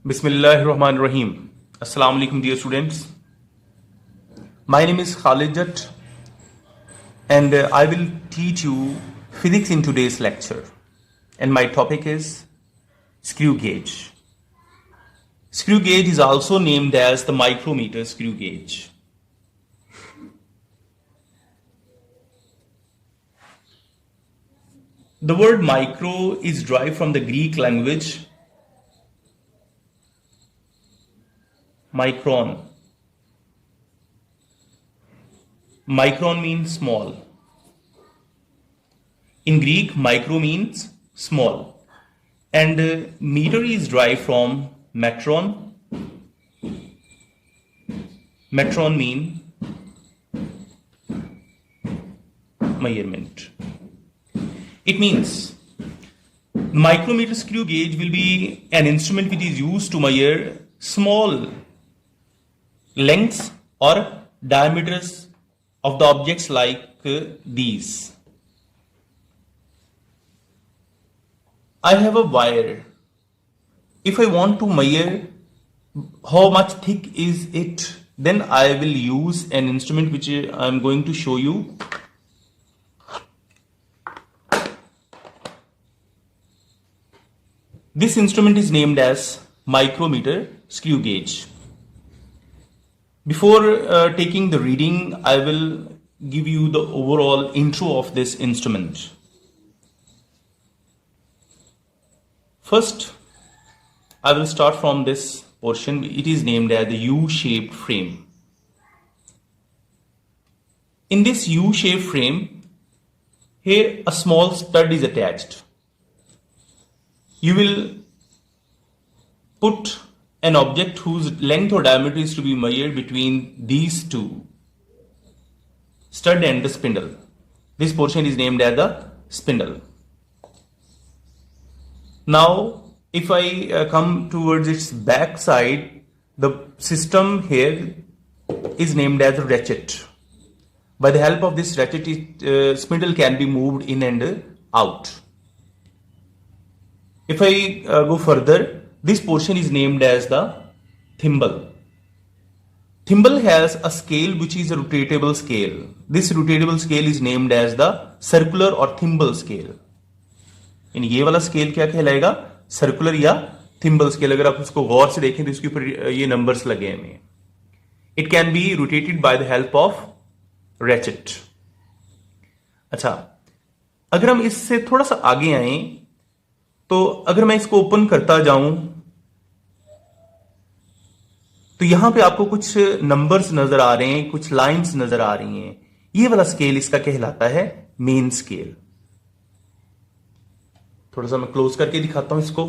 Bismillahirrahmanirrahim. Assalamu alaikum, dear students. My name is Khalid Jatt, and I will teach you physics in today's lecture. And my topic is screw gauge. Screw gauge is also named as the micrometer screw gauge. The word micro is derived from the Greek language micron. Micron means small. In Greek, micro means small. And meter is derived from metron. Metron means measurement. It means micrometer screw gauge will be an instrument which is used to measure small lengths or diameters of the objects like these. I have a wire. If I want to measure how much thick is it, then I will use an instrument which I am going to show you. This instrument is named as micrometer screw gauge. Before taking the reading, I will give you the overall intro of this instrument. First, I will start from this portion. It is named as the U-shaped frame. In this U-shaped frame, here a small stud is attached. You will put an object whose length or diameter is to be measured between these two, stud and the spindle. This portion is named as the spindle. Now, if I come towards its back side, the system here is named as a ratchet. By the help of this ratchet, spindle can be moved in and out. If I go further, this portion is named as the thimble. Thimble has a scale which is a rotatable scale. This rotatable scale is named as the circular or thimble scale. इन ये वाला scale क्या कहलाएगा? Circular या thimble scale. अगर आप उसको गौर से देखें तो इसके ऊपर ये नंबर्स लगे हैं. It can be rotated by the help of ratchet. अच्छा, अगर हम इससे थोड़ा सा आगे आए तो अगर मैं इसको ओपन करता जाऊं तो यहां पे आपको कुछ नंबर्स नजर आ रहे हैं, कुछ लाइंस नजर आ रही हैं. ये वाला स्केल इसका कहलाता है मेन स्केल. थोड़ा सा मैं क्लोज करके दिखाता हूं इसको.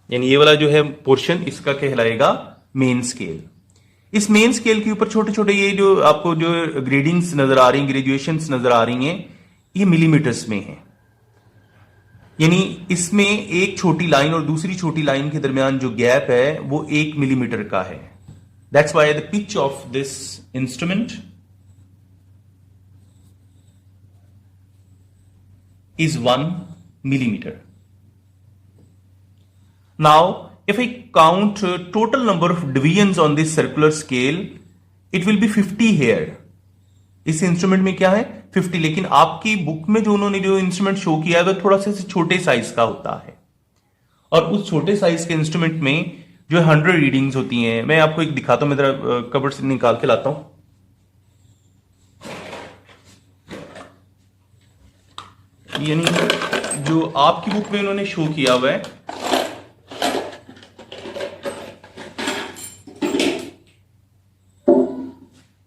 यानी ये वाला जो है पोर्शन इसका कहलाएगा मेन स्केल. इस मेन स्केल के ऊपर छोटे छोटे ये जो आपको जो ग्रेडिंग्स नजर आ रही हैं, ग्रेजुएशंस नजर आ रही हैं, ये मिलीमीटर्स में है. यानी इसमें एक छोटी लाइन और दूसरी छोटी लाइन के दरमियान जो गैप है वो 1 मिलीमीटर का है. That's why the pitch of this instrument is 1 millimeter. Now, if I count total number of divisions on this circular scale, it will be 50 here. इस इंस्ट्रूमेंट में क्या है? 50. लेकिन आपकी बुक में जो उन्होंने जो इंस्ट्रूमेंट शो किया है वो थोड़ा सा छोटे साइज का होता है. और उस छोटे साइज के इंस्ट्रूमेंट में जो 100 रीडिंग्स होती हैं, मैं आपको एक दिखाता हूं. मैं जरा कबर्ड से निकाल के लाता हूं. यानी जो आपकी बुक में उन्होंने शो किया हुआ है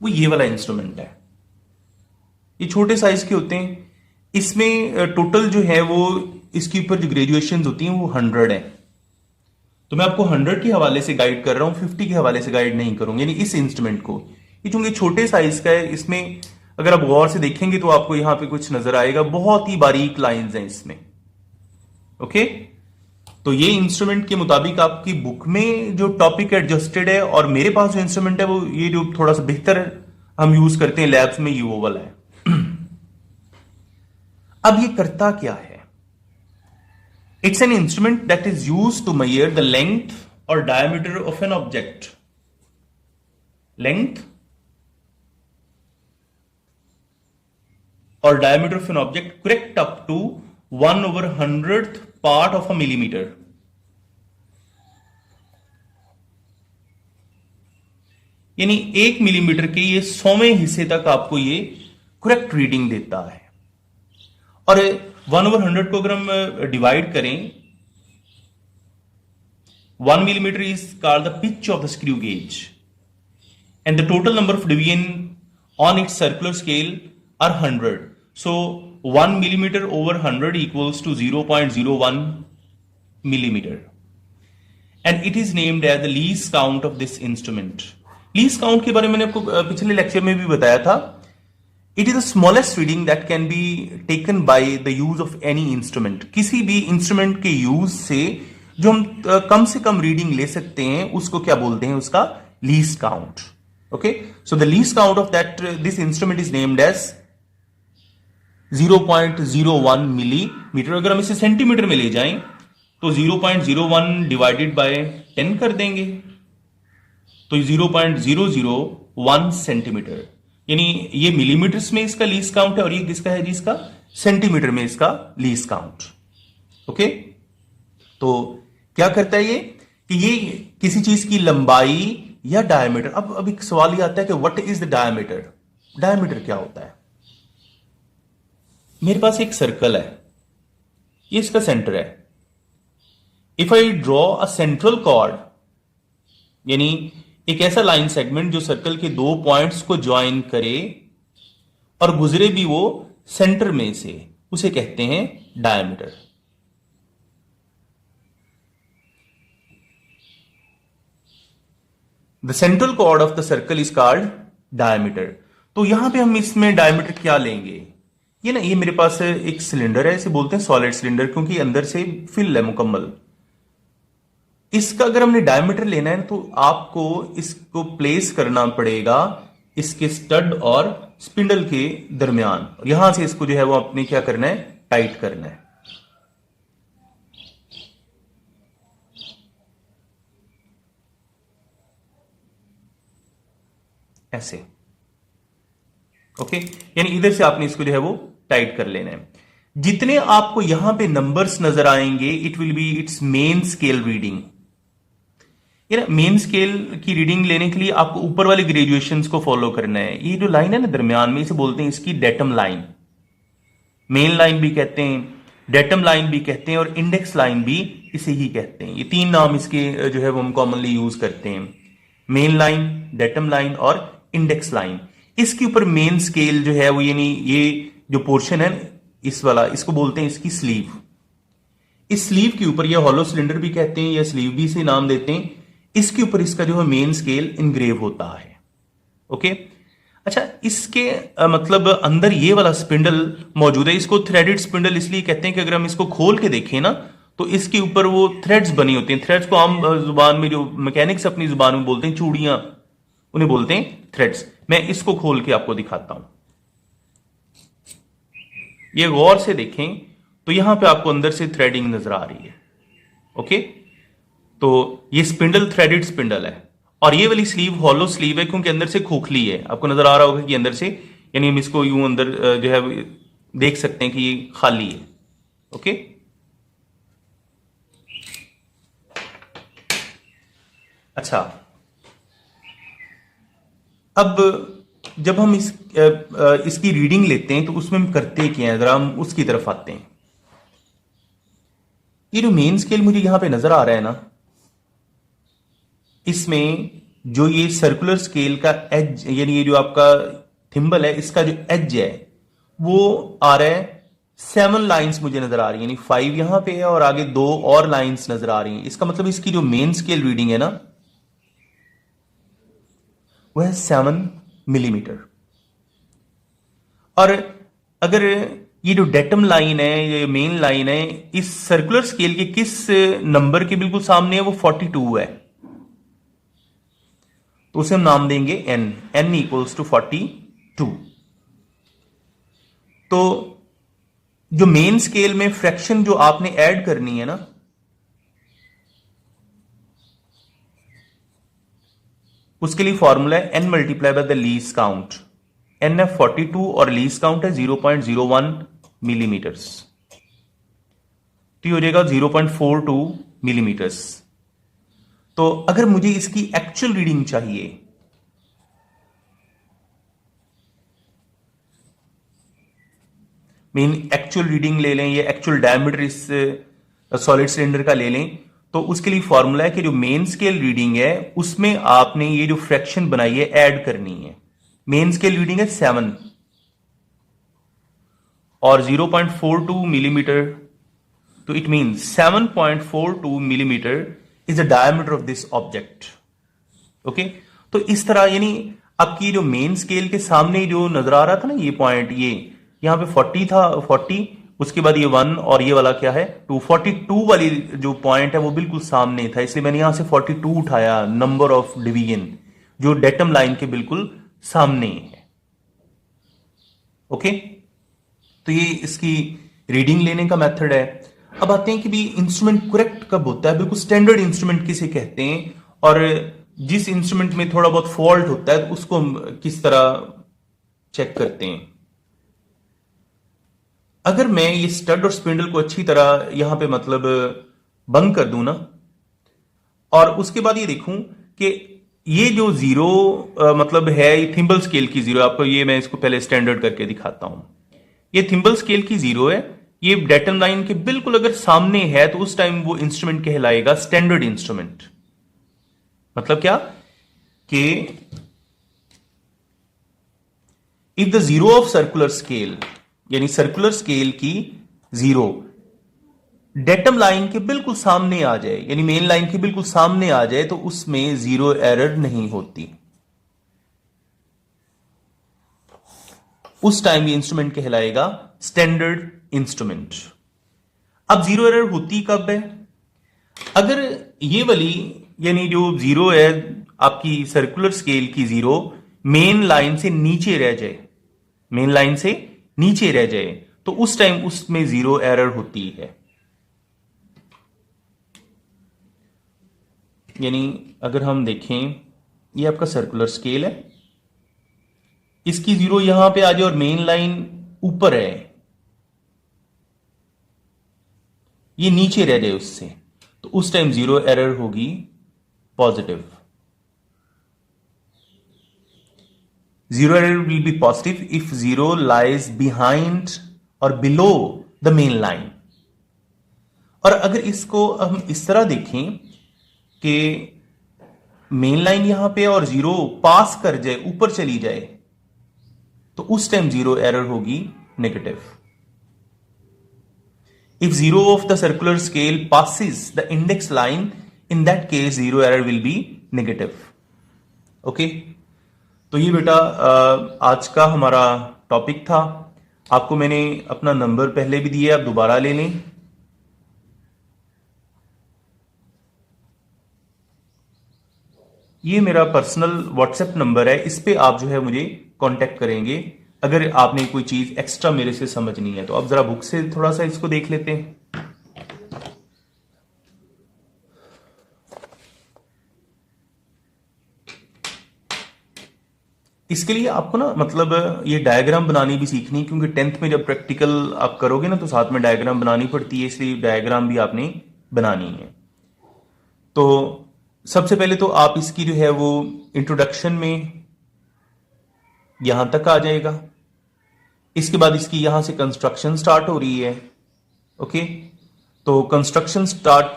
वो ये वाला इंस्ट्रूमेंट है. ये छोटे साइज के होते हैं. इसमें टोटल जो है वो इसके ऊपर जो ग्रेजुएशंस होती हैं वो 100 है. तो मैं आपको 100 के हवाले से गाइड कर रहा हूं, 50 के हवाले से गाइड नहीं करूंगा. यानी इस इंस्ट्रूमेंट को, ये चूंकि छोटे साइज का है, इसमें अगर आप गौर से देखेंगे तो आपको यहां पे कुछ नजर आएगा. बहुत ही बारीक लाइंस हैं इसमें. ओके, तो ये इंस्ट्रूमेंट के मुताबिक आपकी बुक में जो टॉपिक एडजस्टेड है और मेरे पास जो इंस्ट्रूमेंट है वो ये जो थोड़ा सा बेहतर हम यूज करते हैं लैब्स में, ये वो वाला है. अब ये करता क्या है? It's an instrument that is used to measure the length or diameter of an object. Length or diameter of an object correct up to 1/100th part of a millimeter. यानी 1 मिलीमीटर के ये 100वें हिस्से तक आपको ये करेक्ट रीडिंग देता है। और 1/100 को अगर हम डिवाइड करें, 1 millimeter is called the pitch of the screw gauge, and the total number of division on its circular scale are 100. So 1 millimeter over 100 equals to 0.01 millimeter, and it is named as the least count of this instrument. Least count के बारे में मैंने आपको पिछले lecture में भी बताया था। It is the smallest reading that can be taken by the use of any instrument. किसी भी इंस्ट्रूमेंट के यूज से जो हम कम से कम रीडिंग ले सकते हैं उसको क्या बोलते हैं, उसका least count. Okay, so the least count of that this instrument is named as 0.01 millimetre. अगर हम इसे सेंटीमीटर में ले जाएं तो 0.01 डिवाइडेड बाय 10 कर देंगे तो 0.001 सेंटीमीटर, यानी ये मिलीमीटर्स में इसका लीस्ट काउंट है और ये किसका है जी, इसका सेंटीमीटर में इसका लीस्ट काउंट। ओके, तो क्या करता है ये कि ये किसी चीज की लंबाई या डायमीटर। अब एक सवाल ये आता है कि what is the diameter. Diameter क्या होता है? मेरे पास एक सर्कल है, ये इसका सेंटर है। If I draw a central chord, यानी एक ऐसा लाइन सेगमेंट जो सर्कल के दो पॉइंट्स को ज्वाइन करे और गुजरे भी वो सेंटर में से, उसे कहते हैं diameter. The central chord of the circle is called diameter. तो यहां पे हम इसमें डायमीटर क्या लेंगे, ये ना, ये मेरे पास एक सिलेंडर है, इसे बोलते हैं सॉलिड सिलेंडर क्योंकि अंदर से फिल है मुकम्मल। इसका अगर हमने डायमीटर लेना है तो आपको इसको प्लेस करना पड़ेगा इसके स्टड और स्पिंडल के दरमियान। यहां से इसको जो है वो अपने क्या करना है, टाइट करना है। ऐसे, ओके, यानी इधर से आपने इसको जो है वो टाइट कर लेना है। जितने आपको यहां पे नंबर्स नजर आएंगे it will be it's main scale reading. ये मेन स्केल की रीडिंग लेने के लिए आपको ऊपर वाले ग्रेजुएशंस को फॉलो करना है। ये जो लाइन है ना दरमियान में, इसे बोलते हैं इसकी डेटम लाइन। मेन लाइन भी कहते हैं, डेटम लाइन भी कहते हैं और इंडेक्स लाइन भी इसे ही कहते हैं। ये तीन नाम इसके जो है वो हम कॉमनली यूज करते हैं, मेन लाइन, डेटम लाइन और इंडेक्स लाइन। इसके ऊपर मेन स्केल जो है वो, यानी ये जो पोर्शन है इस वाला, इसको बोलते हैं इसकी स्लीव। इस स्लीव के ऊपर, यह हॉलो सिलेंडर भी कहते हैं या स्लीव भी से नाम देते हैं, इसके ऊपर इसका जो है मेन स्केल इनग्रेव होता है। ओके, अच्छा, इसके मतलब अंदर ये वाला स्पिंडल मौजूद है। इसको थ्रेडेड स्पिंडल इसलिए कहते हैं कि अगर हम इसको खोल के देखें ना तो इसके ऊपर वो थ्रेड्स बनी होती हैं। थ्रेड्स को आम जुबान में, जो मैकेनिक्स अपनी जुबान में बोलते हैं चूड़ियां, उन्हें बोलते हैं थ्रेड्स। मैं इसको खोल के आपको दिखाता हूं, ये गौर से देखें तो यहां पे आपको अंदर से थ्रेडिंग नजर आ रही है। ओके, तो ये स्पिंडल थ्रेडेड स्पिंडल है और ये वाली स्लीव हॉलो स्लीव है क्योंकि अंदर से खोखली है। आपको नजर आ रहा होगा कि अंदर से, यानी हम इसको यूं अंदर जो है देख सकते हैं कि ये खाली है। ओके, अच्छा, अब जब हम इसकी रीडिंग लेते हैं तो उसमें हम करते क्या है, जरा हम उसकी तरफ आते हैं। ये जो मेन स्केल मुझे यहां पे नजर आ रहा है ना, इसमें जो ये सर्कुलर स्केल का एज, यानी ये जो आपका थिम्बल है, इसका जो एज है वो आ रहा है 7 लाइंस मुझे नजर आ रही है, यानी 5 यहां पे है और आगे 2 और लाइंस नजर आ रही हैं। इसका मतलब इसकी जो मेन स्केल रीडिंग है ना वह है 7 मिलीमीटर। और अगर ये जो डेटम लाइन है, ये मेन लाइन है, इस सर्कुलर स्केल के किस नंबर के बिल्कुल सामने है, वो 42 है, तो उसे हम नाम देंगे n इक्वल्स टू 42। तो जो मेन स्केल में फ्रैक्शन जो आपने ऐड करनी है ना, उसके लिए फॉर्मूला है n multiply by the least count. n है 42 और लीस्ट काउंट है 0.01 मिलीमीटर्स, तो ये हो जाएगा 0.42 मिलीमीटर्स। तो अगर मुझे इसकी एक्चुअल रीडिंग चाहिए, मीन एक्चुअल रीडिंग ले लें या एक्चुअल डायमीटर इस सॉलिड सिलेंडर का ले लें, तो उसके लिए फॉर्मूला है कि जो मेन स्केल रीडिंग है उसमें आपने ये जो फ्रैक्शन बनाई है ऐड करनी है। मेन स्केल रीडिंग है 7 और 0.42 मिलीमीटर, तो it means 7.42 millimetre is the diameter of this object. Okay, तो इस तरह यानी आपकी जो मेन स्केल के सामने जो नजर आ रहा था ना ये पॉइंट, ये यहां पे 40 था, 40, उसके बाद ये 1 और ये वाला क्या है 242 वाली जो पॉइंट है वो बिल्कुल सामने था, इसलिए मैंने यहां से 42 उठाया, नंबर ऑफ डिवीजन जो डेटम लाइन के बिल्कुल सामने है। ओके, तो ये इसकी रीडिंग लेने का मेथड है। अब आते हैं कि भी इंस्ट्रूमेंट करेक्ट कब होता है, बिल्कुल स्टैंडर्ड इंस्ट्रूमेंट किसे कहते हैं, और जिस इंस्ट्रूमेंट में थोड़ा बहुत फॉल्ट होता है तो उसको हम किस तरह चेक करते हैं। अगर मैं ये स्टड और स्पिंडल को अच्छी तरह यहां पे मतलब बंद कर दूं ना, और उसके बाद ये देखूं कि ये जो जीरो मतलब है ये थिम्बल स्केल की जीरो, आपको ये मैं इसको पहले स्टैंडर्ड करके दिखाता हूं। ये थिम्बल स्केल की जीरो है, ये डेटम लाइन के बिल्कुल अगर सामने है तो उस टाइम वो इंस्ट्रूमेंट कहलाएगा स्टैंडर्ड इंस्ट्रूमेंट। मतलब क्या कि if the zero of circular scale, यानी सर्कुलर स्केल की जीरो डेटम लाइन के बिल्कुल सामने आ जाए, यानी मेन लाइन के बिल्कुल सामने आ जाए, तो उसमें जीरो एरर नहीं होती, उस टाइम ये इंस्ट्रूमेंट कहलाएगा स्टैंडर्ड इंस्ट्रूमेंट। अब जीरो एरर होती कब है, अगर ये वाली यानी जो जीरो है आपकी सर्कुलर स्केल की जीरो मेन लाइन से नीचे रह जाए, मेन लाइन से नीचे रह जाए, तो उस टाइम उसमें जीरो एरर होती है। यानी अगर हम देखें ये आपका सर्कुलर स्केल है, इसकी जीरो यहां पे आ जाए और मेन लाइन ऊपर है, ये नीचे रह जाए उससे, तो उस टाइम जीरो एरर होगी positive. Zero error will be positive if zero lies behind और बिलो द मेन लाइन। और अगर इसको हम इस तरह देखें कि मेन लाइन यहां पे और जीरो पास कर जाए, ऊपर चली जाए, तो उस टाइम जीरो एरर होगी negative. If zero of the circular scale passes the index line, in that case zero error will be negative. Okay, तो ये बेटा आज का हमारा टॉपिक था। आपको मैंने अपना नंबर पहले भी दिया, आप दोबारा ले लें। ये मेरा पर्सनल व्हाट्सएप नंबर है, इस पे आप जो है मुझे कांटेक्ट करेंगे अगर आपने कोई चीज एक्स्ट्रा मेरे से समझनी है। तो अब जरा बुक से थोड़ा सा इसको देख लेते हैं। इसके लिए आपको ना मतलब ये डायग्राम बनानी भी सीखनी, क्योंकि 10th में जब प्रैक्टिकल आप करोगे ना तो साथ में डायग्राम बनानी पड़ती है, इसलिए डायग्राम भी आपने बनानी है। तो सबसे पहले तो आप इसकी जो है वो इंट्रोडक्शन में यहां तक आ जाएगा, इसके बाद इसकी यहां से कंस्ट्रक्शन स्टार्ट हो रही है। ओके, तो कंस्ट्रक्शन स्टार्ट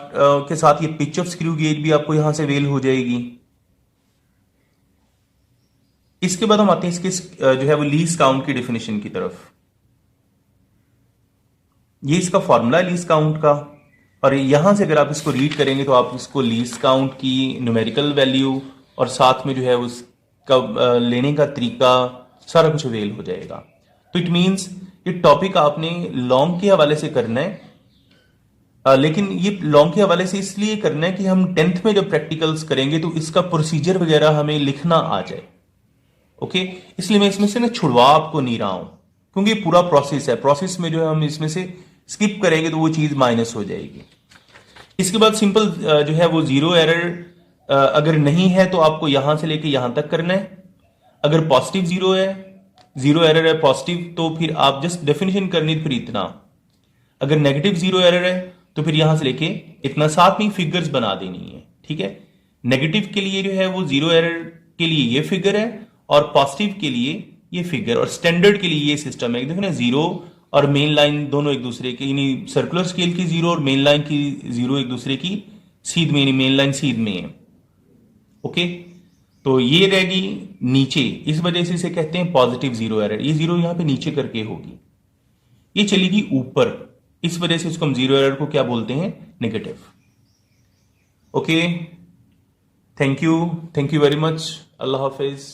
के साथ ये पिच ऑफ स्क्रू गेज भी आपको यहां से अवेल हो जाएगी। इसके बाद हम आते हैं इसके जो है वो लीस्ट काउंट की डेफिनेशन की तरफ। ये इसका फॉर्मूला है लीस्ट काउंट का, और यहां से अगर आप इसको रीड करेंगे तो आप इसको लीस्ट काउंट की न्यूमेरिकल वैल्यू और साथ में जो है उसका लेने का तरीका सारा कुछ अवेल हो जाएगा। तो इट मींस ये टॉपिक आपने लॉन्ग के हवाले से करना है, लेकिन ये लॉन्ग के हवाले से इसलिए करना है कि हम 10th में जब प्रैक्टिकल्स करेंगे तो इसका प्रोसीजर वगैरह हमें लिखना आ जाए। ओके, इसलिए मैं इसमें से ना छुड़वा आपको नहीं रहा हूं। क्योंकि पूरा प्रोसेस है, प्रोसेस में जो है हम इसमें से स्किप करेंगे तो वो चीज माइनस हो जाएगी। इसके बाद सिंपल जो है वो जीरो एरर अगर नहीं है तो आपको यहां से लेके यहां तक करना है। अगर पॉजिटिव जीरो है, जीरो एरर है पॉजिटिव, तो फिर आप जस्ट डेफिनेशन करनी फिर इतना। अगर नेगेटिव जीरो एरर है तो फिर यहां से लेके इतना, साथ में फिगर्स बना देनी है, ठीक है। नेगेटिव के लिए जो है वो जीरो एरर के लिए ये फिगर है और पॉजिटिव के लिए ये फिगर, और स्टैंडर्ड के लिए ये सिस्टम है। देखो ना, जीरो और मेन लाइन दोनों एक दूसरे के, यानी सर्कुलर स्केल की जीरो और मेन लाइन की जीरो एक दूसरे की सीध में, यानी मेन लाइन सीध में है। ओके, तो ये रहेगी नीचे, इस वजह से इसे कहते हैं पॉजिटिव जीरो एरर। ये जीरो यहां पे नीचे करके होगी, ये चलेगी ऊपर, इस वजह से इसको हम जीरो एरर को क्या बोलते हैं, negative. Okay, thank you very much, Allah Hafiz.